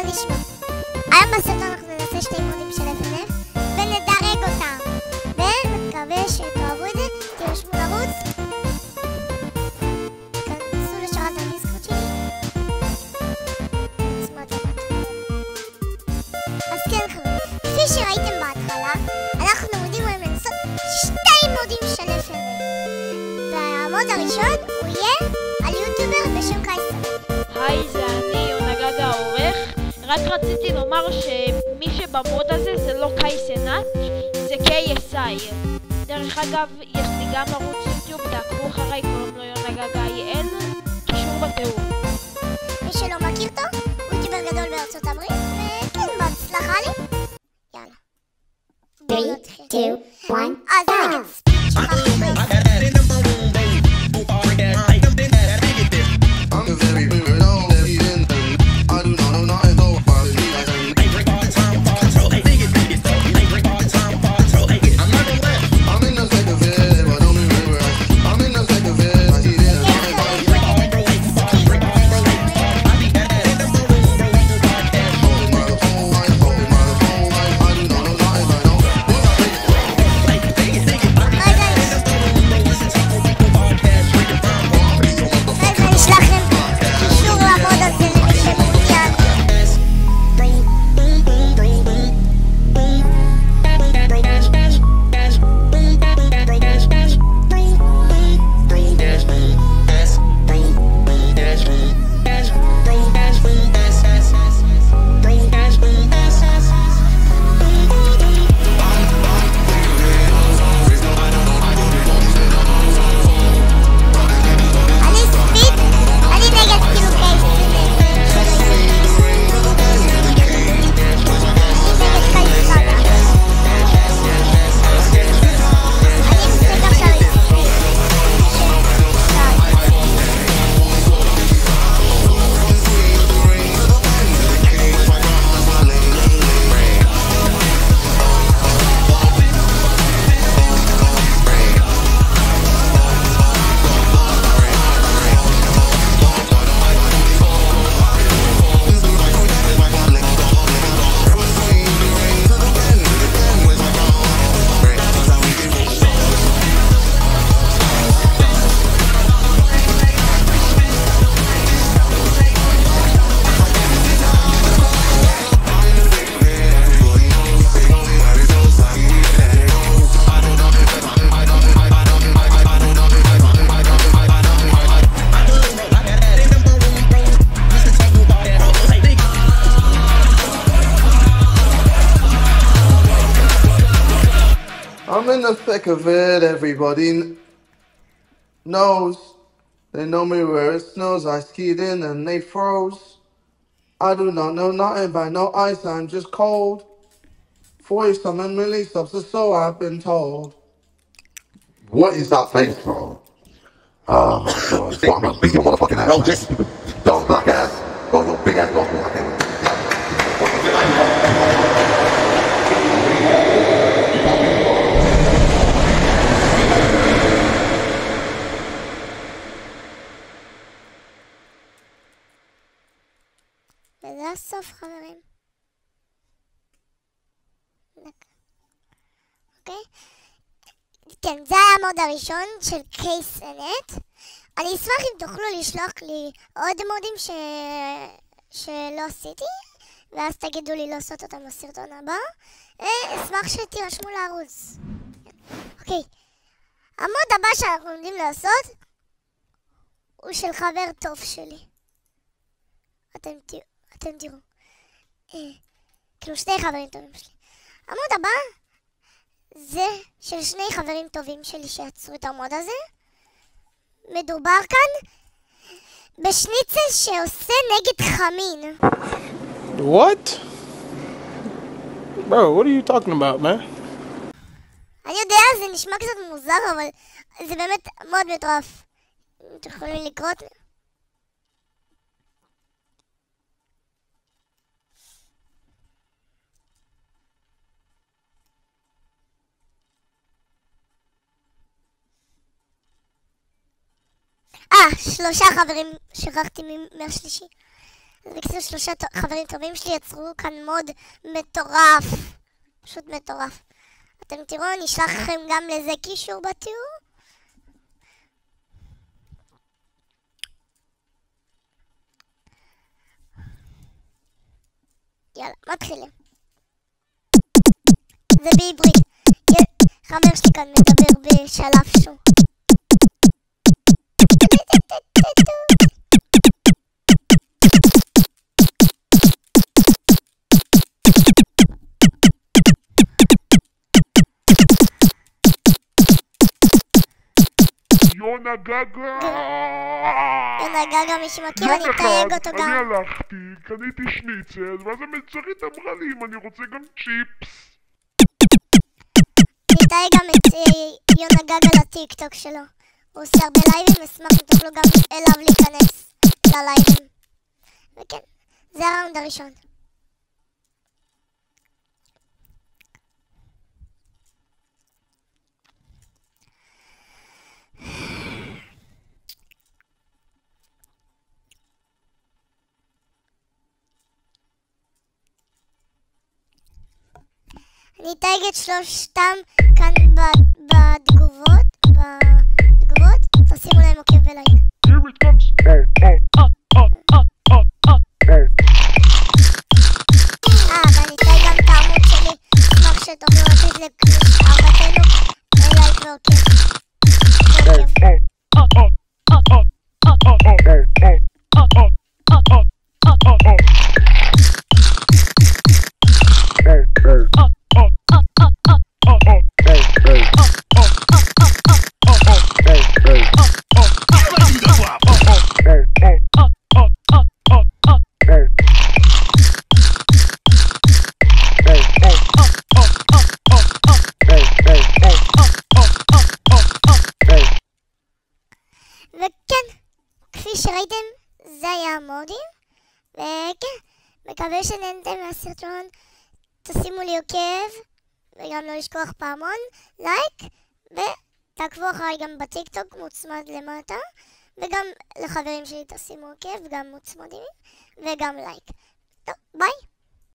נשמע? היום בסרטון אנחנו נעשה שתי עימודים של FNF ונדרג אותם, ומקווה שתאהבו את זה. תירשמו לערוץ, כנסו לשרת הדיסקורד שלי, אז כן חברים, כפי שראיתם בהתחלה, אנחנו עומדים היום לנסות שתי עימודים של FNF, והעמוד הראשון הוא יהיה על יוטיובר בשם קייסנט. היי, זה אני, יונגד העורך. רק רציתי לומר שמי שבמוד הזה זה לא קייסנט, זה KSI. דרך אגב, יש לי גם ערוץ יוטיוב, תעקבו אחריי, קוראים לו יונגד IL, קישור בתיאור. מי שלא מכיר אותו, הוא יוטיובר גדול בארצות הברית, וכן, בהצלחה לי. יאללה. 3, 2, 1, אז רגע, I'm in the thick of it, everybody knows. They know me where it snows, I skied in and they froze. I do not know nothing by no ice, I'm just cold. 40-something millisubs or so I've been told. What is that face from? Oh my god, I'm gonna beat your motherfucking ass. No, just dog black ass. Go your big ass dog black ass. וזה הסוף חברים. אוקיי? כן, זה היה המוד הראשון של קייסנט. אני אשמח אם תוכלו לשלוח לי עוד מודים שלא עשיתי, ואז תגידו לי לעשות אותם בסרטון הבא. אשמח שתירשמו לערוץ. אוקיי, המוד הבא שאנחנו עומדים לעשות הוא של חבר טוב שלי. אתם תראו. כאילו שני חברים טובים שלי. המוד הבא זה של שני חברים טובים שלי שיצרו את המוד הזה. מדובר כאן בשניצל שעושה נגד חמין. What? Bro, what are you talking about, man? אני יודע, זה נשמע קצת מוזר, אבל זה באמת מאוד מטורף. אתם יכולים לקרות? שלושה חברים, שכחתי מהשלישי. אז בקיצור 3 חברים טובים שלי יצרו כאן מוד מטורף. פשוט מטורף. אתם תראו, אני אשלח לכם גם לזה קישור בתיאור. יאללה, מתחילים. זה בעברית. חבר שלי כאן מדבר בשלב שהוא. יונה גגה! יונה גגה, מי שמכיר, אני אתייג אותו גם. אני הלכתי, קניתי שניצל, ואז המלצרית אמרה לי אם אני רוצה גם צ'יפס. אני אתייג גם את יונה גגה לטיק טוק שלו. הוא עושה הרבה לייבים, אשמח אם תוכלו גם אליו להיכנס ללייבים. וכן, זה הראונד הראשון. אני אתייג את שלושתם כאן בתגובות, תשימו להם עוקב ולייק. Here it comes! ואני אתייג גם את העמוד שלי, אשמח שתוכלו לתת לאהבתנו לייק ועוקב. וכן, כפי שראיתם, זה היה המודים, וכן, מקווה שנהנתם מהסרטון, תשימו לי עוקב, וגם לא לשכוח פעמון, לייק, ותעקבו אחריי גם בטיק טוק מוצמד למטה, וגם לחברים שלי תשימו עוקב, גם מוצמדים, וגם לייק. טוב, ביי!